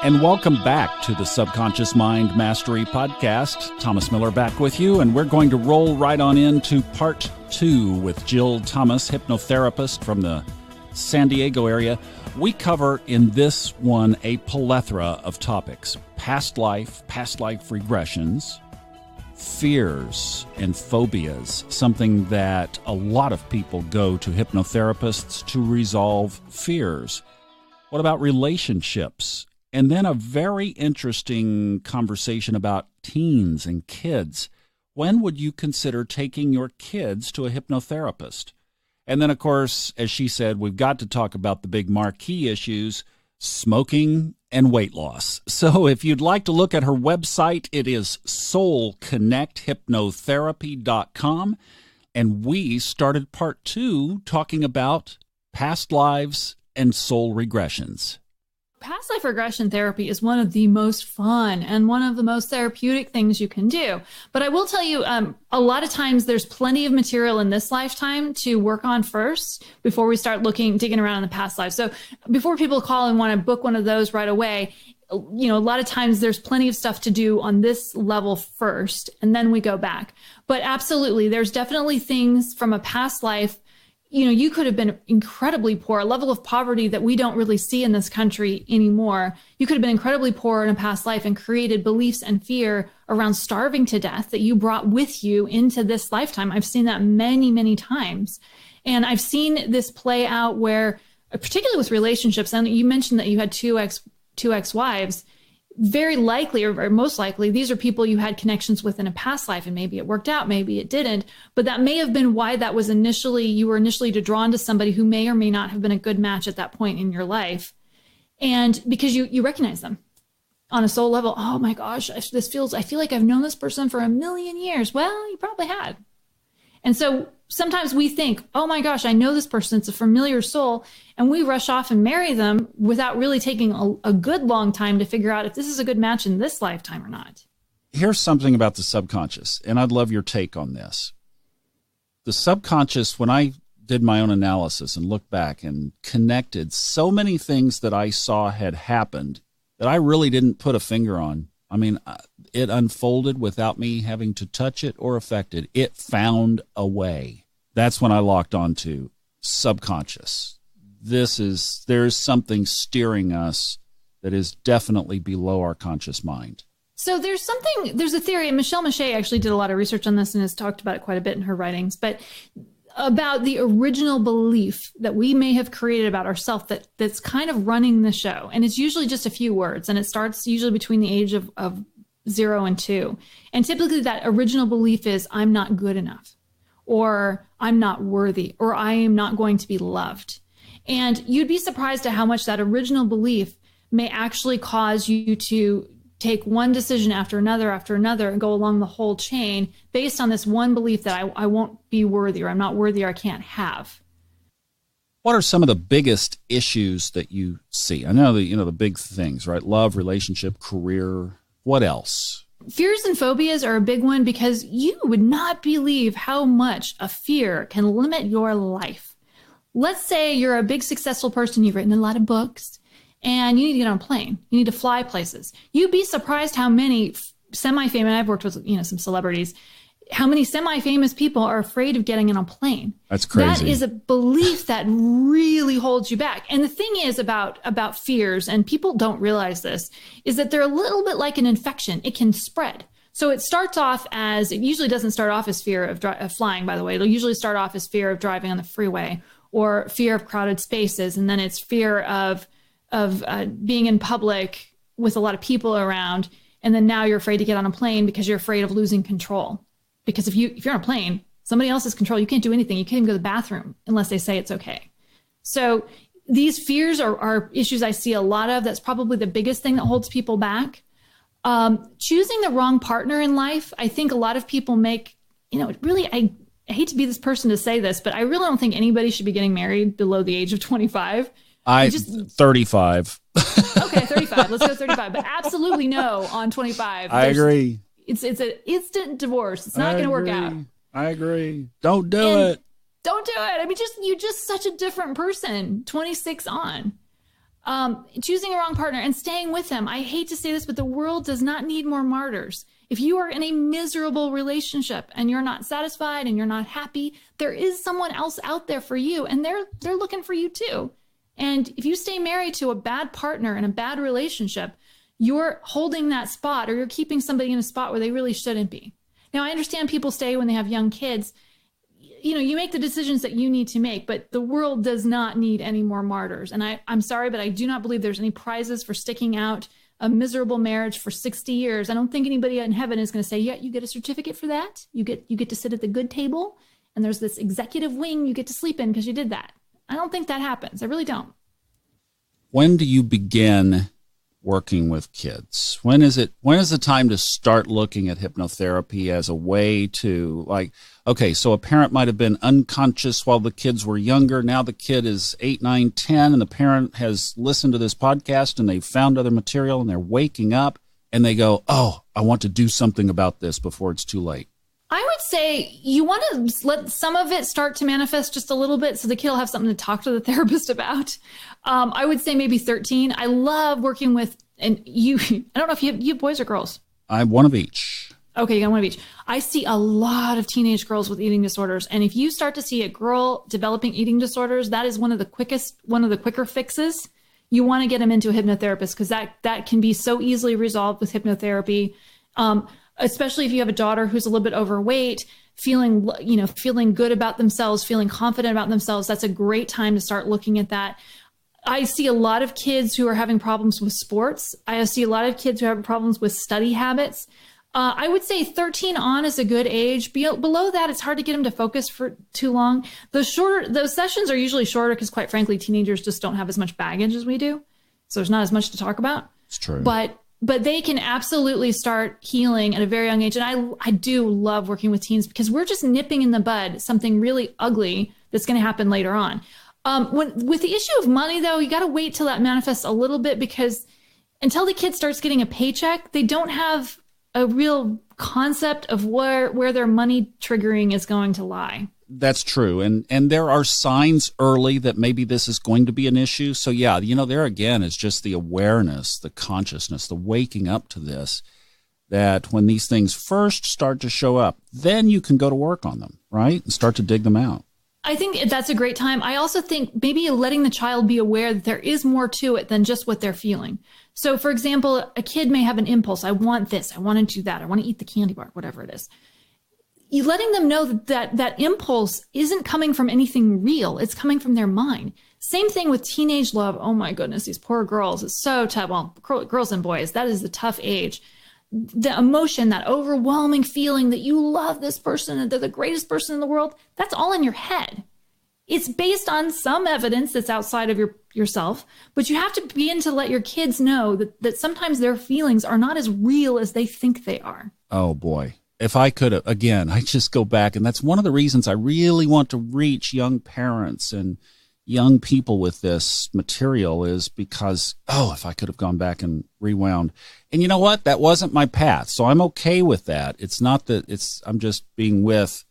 And welcome back to the Subconscious Mind Mastery Podcast. Thomas Miller back with you, and we're going to roll right on into part 2 with Jill Thomas, hypnotherapist from the San Diego area. We cover in this one a plethora of topics: past life regressions, fears and phobias, something that a lot of people go to hypnotherapists to resolve fears. What about relationships? And then a very interesting conversation about teens and kids. When would you consider taking your kids to a hypnotherapist? And then, of course, as she said, we've got to talk about the big marquee issues, smoking and weight loss. So if you'd like to look at her website, it is soulconnecthypnotherapy.com. And we started part 2 talking about past lives and soul regressions. Past life regression therapy is one of the most fun and one of the most therapeutic things you can do. But I will tell you, a lot of times there's plenty of material in this lifetime to work on first before we start digging around in the past lives. So before people call and want to book one of those right away, a lot of times there's plenty of stuff to do on this level first, and then we go back. But absolutely, there's definitely things from a past life. You could have been incredibly poor, a level of poverty that we don't really see in this country anymore. You could have been incredibly poor in a past life and created beliefs and fear around starving to death that you brought with you into this lifetime. I've seen that many, many times. And I've seen this play out where, particularly with relationships, and you mentioned that you had two ex-wives, very likely, or most likely, these are people you had connections with in a past life, and maybe it worked out, maybe it didn't. But that may have been why that was you were initially drawn to somebody who may or may not have been a good match at that point in your life. And because you recognize them on a soul level. Oh my gosh, I feel like I've known this person for 1,000,000 years. Well, you probably had. And so sometimes we think, oh my gosh, I know this person, it's a familiar soul, and we rush off and marry them without really taking a good long time to figure out if this is a good match in this lifetime or not. Here's something about the subconscious, and I'd love your take on this. The subconscious, when I did my own analysis and looked back and connected so many things that I saw had happened that I really didn't put a finger on. I mean, it unfolded without me having to touch it or affect it. It found a way. That's when I locked on to subconscious. There's something steering us that is definitely below our conscious mind. So there's a theory, and Michelle Mache actually did a lot of research on this and has talked about it quite a bit in her writings, but about the original belief that we may have created about ourselves that's kind of running the show. And it's usually just a few words, and it starts usually between the age of 0 and 2. And typically that original belief is, I'm not good enough, or I'm not worthy, or I am not going to be loved. And you'd be surprised at how much that original belief may actually cause you to take one decision after another and go along the whole chain based on this one belief that I won't be worthy, or I'm not worthy, or I can't have. What are some of the biggest issues that you see? I know that, the big things, right? Love, relationship, career. What else? Fears and phobias are a big one, because you would not believe how much a fear can limit your life. Let's say you're a big successful person, you've written a lot of books, and you need to get on a plane. You need to fly places. You'd be surprised how many semi-famous, I've worked with, some celebrities, how many semi-famous people are afraid of getting on a plane. That's crazy. That is a belief that really holds you back. And the thing is about fears, and people don't realize this, is that they're a little bit like an infection. It can spread. So it usually doesn't start off as fear of flying, by the way. It'll usually start off as fear of driving on the freeway, or fear of crowded spaces. And then it's fear of being in public with a lot of people around. And then now you're afraid to get on a plane because you're afraid of losing control. Because if you're on a plane, somebody else's control, you can't do anything. You can't even go to the bathroom unless they say it's okay. So these fears are issues I see a lot of. That's probably the biggest thing that holds people back. Choosing the wrong partner in life. I think a lot of people make, really, I hate to be this person to say this, but I really don't think anybody should be getting married below the age of 25. 35. Okay, 35. Let's go 35. But absolutely no on 25. I agree. It's an instant divorce. It's not going to work out. I agree. Don't do it. Don't do it. I mean, you're just such a different person, 26 on. choosing a wrong partner and staying with them. I hate to say this, but the world does not need more martyrs. If you are in a miserable relationship and you're not satisfied and you're not happy, there is someone else out there for you, and they're looking for you too. And if you stay married to a bad partner in a bad relationship, you're holding that spot, or you're keeping somebody in a spot where they really shouldn't be. Now, I understand people stay when they have young kids. You know, you make the decisions that you need to make, but the world does not need any more martyrs. And I'm sorry, but I do not believe there's any prizes for sticking out a miserable marriage for 60 years. I don't think anybody in heaven is going to say, yeah, you get a certificate for that. You get to sit at the good table, and there's this executive wing you get to sleep in because you did that. I don't think that happens. I really don't. When do you begin working with kids? When is the time to start looking at hypnotherapy as a way to, like, okay, so a parent might have been unconscious while the kids were younger. Now the kid is 8, 9, 10, and the parent has listened to this podcast and they've found other material and they're waking up and they go, oh, I want to do something about this before it's too late. I would say you want to let some of it start to manifest just a little bit so the kid will have something to talk to the therapist about. I would say maybe 13. I love working with, and I don't know if you have boys or girls. I have one of each. Okay, you got one of each. I see a lot of teenage girls with eating disorders. And if you start to see a girl developing eating disorders, that is one of the quicker fixes. You want to get them into a hypnotherapist because that can be so easily resolved with hypnotherapy. Especially if you have a daughter who's a little bit overweight, feeling good about themselves, feeling confident about themselves. That's a great time to start looking at that. I see a lot of kids who are having problems with sports. I see a lot of kids who have problems with study habits. I would say 13 on is a good age. Below that, it's hard to get them to focus for too long. Those sessions are usually shorter because, quite frankly, teenagers just don't have as much baggage as we do. So there's not as much to talk about. It's true. But they can absolutely start healing at a very young age. And I do love working with teens because we're just nipping in the bud something really ugly that's going to happen later on. With the issue of money, though, you got to wait till that manifests a little bit because until the kid starts getting a paycheck, they don't have a real concept of where their money triggering is going to lie. That's true. And there are signs early that maybe this is going to be an issue. So yeah, there again is just the awareness, the consciousness, the waking up to this, that when these things first start to show up, then you can go to work on them, right? And start to dig them out. I think that's a great time. I also think maybe letting the child be aware that there is more to it than just what they're feeling. So for example, a kid may have an impulse. I want this. I want to do that. I want to eat the candy bar, whatever it is. You letting them know that impulse isn't coming from anything real. It's coming from their mind. Same thing with teenage love. Oh my goodness, these poor girls. It's so tough. Well, girls and boys, that is the tough age. The emotion, that overwhelming feeling that you love this person and they're the greatest person in the world, that's all in your head. It's based on some evidence that's outside of yourself, but you have to begin to let your kids know that sometimes their feelings are not as real as they think they are. Oh boy. If I could, again, I just go back, and that's one of the reasons I really want to reach young parents and young people with this material is because, if I could have gone back and rewound. And you know what? That wasn't my path, so I'm okay with that. It's not that I'm just being with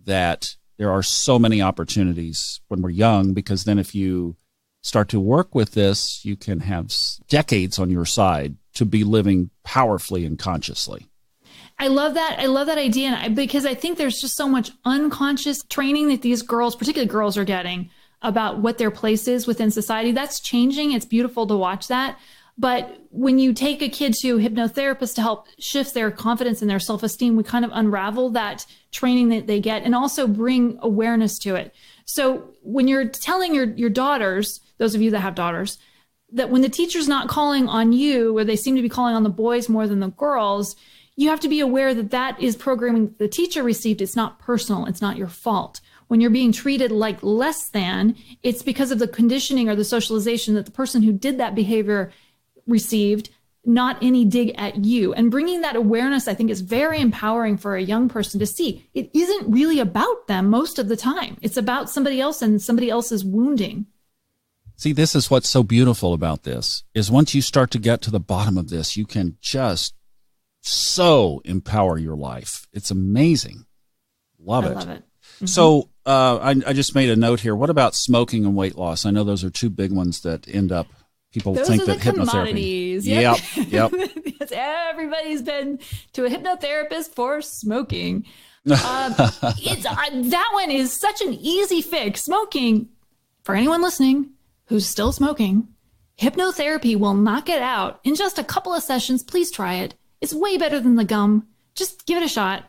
that there are so many opportunities when we're young, because then if you start to work with this, you can have decades on your side to be living powerfully and consciously. I love that. I love that idea because I think there's just so much unconscious training that these girls, particularly girls, are getting about what their place is within society. That's changing. It's beautiful to watch that. But when you take a kid to a hypnotherapist to help shift their confidence and their self-esteem, we kind of unravel that training that they get and also bring awareness to it. So when you're telling your daughters, those of you that have daughters, that when the teacher's not calling on you, or they seem to be calling on the boys more than the girls, you have to be aware that is programming the teacher received. It's not personal. It's not your fault. When you're being treated like less than, it's because of the conditioning or the socialization that the person who did that behavior received, not any dig at you. And bringing that awareness, I think, is very empowering for a young person to see. It isn't really about them most of the time. It's about somebody else and somebody else's wounding. See, this is what's so beautiful about this, is once you start to get to the bottom of this, you can just so empower your life. It's amazing. Love it. I love it. Mm-hmm. So I just made a note here. What about smoking and weight loss? I know those are two big ones that end up People Those think are that the hypnotherapy. commodities. Yep. Because everybody's been to a hypnotherapist for smoking. That one is such an easy fix. Smoking, for anyone listening who's still smoking, hypnotherapy will knock it out in just a couple of sessions. Please try it. It's way better than the gum. Just give it a shot.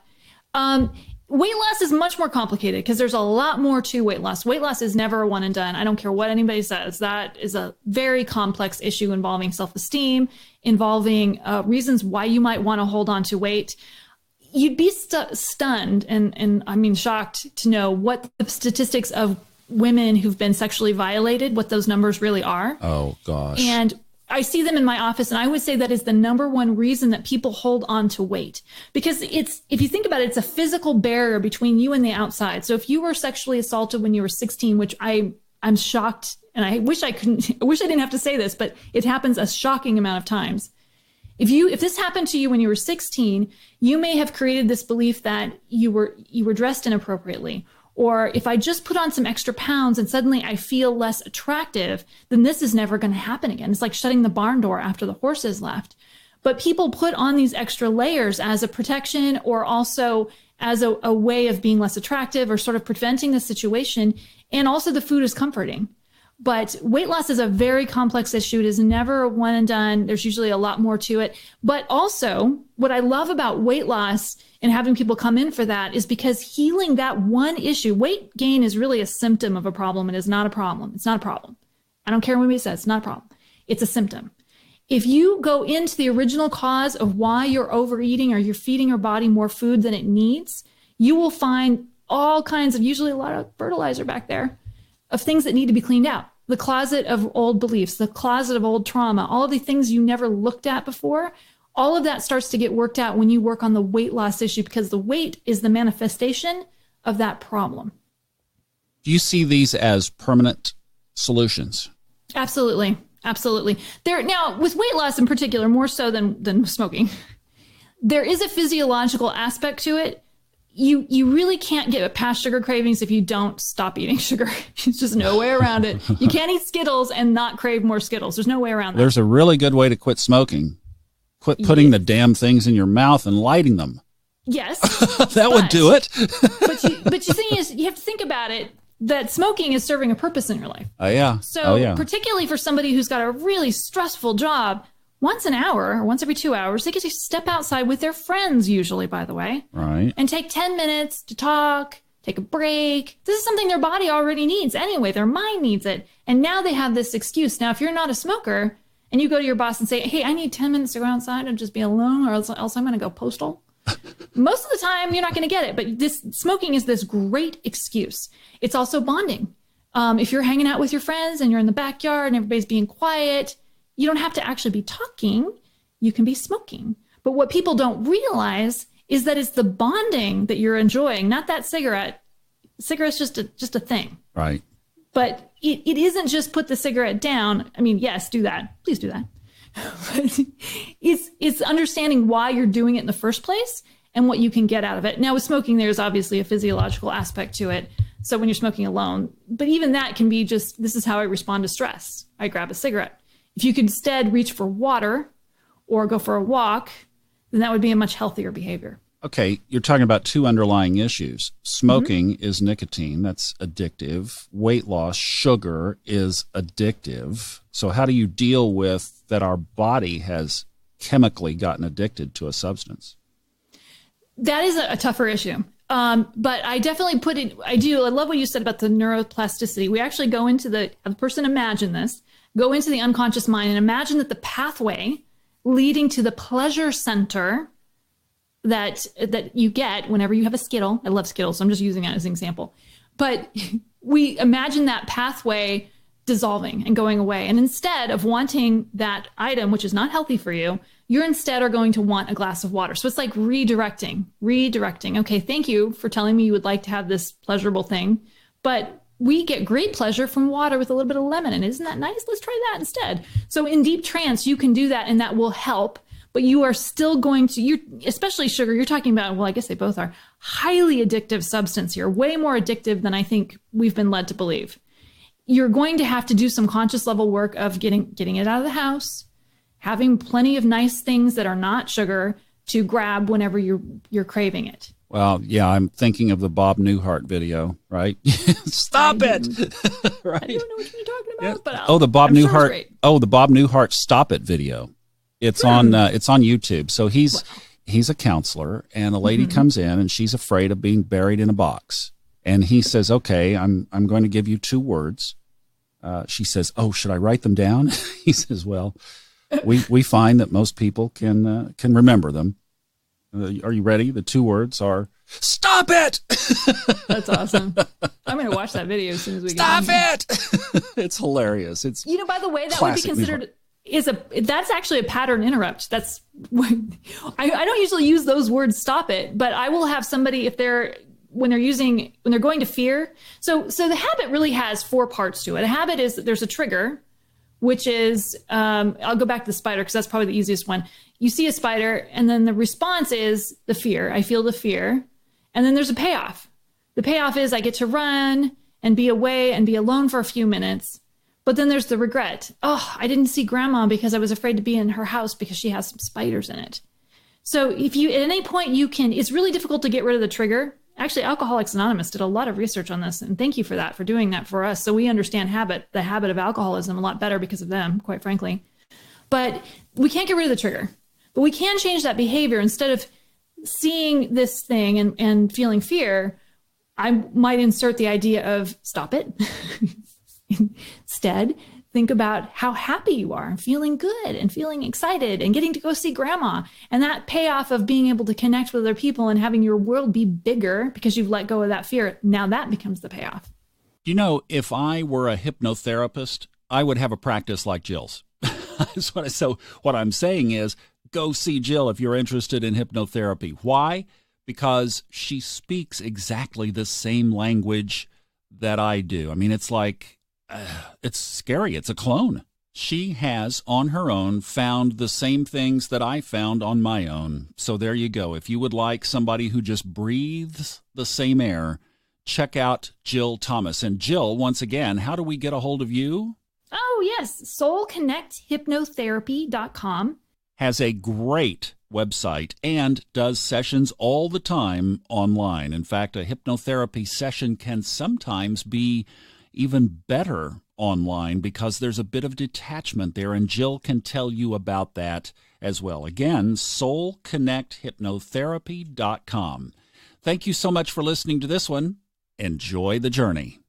Weight loss is much more complicated because there's a lot more to weight loss. Weight loss is never a one and done. I don't care what anybody says. That is a very complex issue involving self-esteem, involving reasons why you might want to hold on to weight. You'd be stunned and I mean shocked to know what the statistics of women who've been sexually violated, what those numbers really are. Oh, gosh. And I see them in my office, and I would say that is the number one reason that people hold on to weight. Because if you think about it, it's a physical barrier between you and the outside. So if you were sexually assaulted when you were 16, which I'm shocked, and I wish I didn't have to say this, but it happens a shocking amount of times. If this happened to you when you were 16, you may have created this belief that you were dressed inappropriately. Or if I just put on some extra pounds and suddenly I feel less attractive, then this is never going to happen again. It's like shutting the barn door after the horses left. But people put on these extra layers as a protection or also as a way of being less attractive or sort of preventing the situation. And also the food is comforting. But weight loss is a very complex issue. It is never a one and done. There's usually a lot more to it. But also, what I love about weight loss and having people come in for that is because healing that one issue, weight gain is really a symptom of a problem. It is not a problem. It's not a problem. I don't care what anybody says. It's not a problem. It's a symptom. If you go into the original cause of why you're overeating or you're feeding your body more food than it needs, you will find all kinds of, usually a lot of fertilizer back there, of things that need to be cleaned out. The closet of old beliefs, the closet of old trauma, all of the things you never looked at before, all of that starts to get worked out when you work on the weight loss issue because the weight is the manifestation of that problem. Do you see these as permanent solutions? Absolutely. Absolutely. Now, with weight loss in particular, more so than smoking, there is a physiological aspect to it. You really can't get past sugar cravings if you don't stop eating sugar. There's just no way around it. You can't eat Skittles and not crave more Skittles. There's no way around that. There's a really good way to quit smoking. Quit putting the damn things in your mouth and lighting them. Yes. That would do it. but the thing is, you have to think about it, that smoking is serving a purpose in your life. Oh, yeah. So particularly for somebody who's got a really stressful job, once an hour or once every 2 hours, they get to step outside with their friends, usually, by the way. Right. And take 10 minutes to talk, take a break. This is something their body already needs anyway. Their mind needs it. And now they have this excuse. Now, if you're not a smoker and you go to your boss and say, hey, I need 10 minutes to go outside and just be alone or else I'm going to go postal. Most of the time, you're not going to get it. But this smoking is this great excuse. It's also bonding. If you're hanging out with your friends and you're in the backyard and everybody's being quiet, you don't have to actually be talking. You can be smoking. But what people don't realize is that it's the bonding that you're enjoying, not that cigarette. Cigarette's just a thing. Right. But it isn't just put the cigarette down. I mean, yes, do that. Please do that. But it's understanding why you're doing it in the first place and what you can get out of it. Now, with smoking, there's obviously a physiological aspect to it. So when you're smoking alone, but even that can be just, this is how I respond to stress. I grab a cigarette. If you could instead reach for water or go for a walk, then that would be a much healthier behavior. Okay, you're talking about two underlying issues. Smoking is nicotine. That's addictive. Weight loss, sugar is addictive. So how do you deal with that our body has chemically gotten addicted to a substance? That is a tougher issue. But I definitely I love what you said about the neuroplasticity. We actually go into have the person imagine this, go into the unconscious mind and imagine that the pathway leading to the pleasure center that you get whenever you have a Skittle. I love Skittles, so I'm just using that as an example. But we imagine that pathway dissolving and going away. And instead of wanting that item, which is not healthy for you, you're instead are going to want a glass of water. So it's like redirecting. Okay, thank you for telling me you would like to have this pleasurable thing. But we get great pleasure from water with a little bit of lemon. And isn't that nice? Let's try that instead. So in deep trance, you can do that and that will help. But you are still going to, especially sugar, you're talking about, well, I guess they both are, highly addictive substance here, way more addictive than I think we've been led to believe. you're going to have to do some conscious level work of getting it out of the house, having plenty of nice things that are not sugar to grab whenever you're craving it. Well, yeah, I'm thinking of the Bob Newhart video, right? Stop it! Right? I don't know what you're talking about, but the Bob Newhart Stop It video. It's on YouTube. So he's a counselor, and a lady comes in, and she's afraid of being buried in a box. And he says, "Okay, I'm going to give you 2 words." She says, "Oh, should I write them down?" He says, "Well, we find that most people can remember them. Are you ready? The 2 words are stop it." That's awesome. I'm going to watch that video as soon as we stop get it. It's hilarious. It's by the way, that would be considered that's actually a pattern interrupt. That's I don't usually use those words stop it, but I will have somebody when they're going to fear. So the habit really has 4 parts to it. A habit is that there's a trigger, which is, I'll go back to the spider because that's probably the easiest one. You see a spider, and then the response is the fear. I feel the fear. And then there's a payoff. The payoff is I get to run and be away and be alone for a few minutes. But then there's the regret. Oh, I didn't see grandma because I was afraid to be in her house because she has some spiders in it. So if you, at any point it's really difficult to get rid of the trigger. Actually, Alcoholics Anonymous did a lot of research on this, and thank you for that, for doing that for us. So we understand the habit of alcoholism a lot better because of them, quite frankly. But we can't get rid of the trigger. But we can change that behavior. Instead of seeing this thing and feeling fear, I might insert the idea of stop it. Instead, think about how happy you are and feeling good and feeling excited and getting to go see grandma. And that payoff of being able to connect with other people and having your world be bigger because you've let go of that fear, now that becomes the payoff. If I were a hypnotherapist, I would have a practice like Jill's. So what I'm saying is, go see Jill if you're interested in hypnotherapy. Why? Because she speaks exactly the same language that I do. I mean, it's like, it's scary. It's a clone. She has, on her own, found the same things that I found on my own. So there you go. If you would like somebody who just breathes the same air, check out Jill Thomas. And Jill, once again, how do we get a hold of you? Oh, yes. SoulConnectHypnotherapy.com. Has a great website and does sessions all the time online. In fact, a hypnotherapy session can sometimes be even better online because there's a bit of detachment there, and Jill can tell you about that as well. Again, SoulConnectHypnotherapy.com. Thank you so much for listening to this one. Enjoy the journey.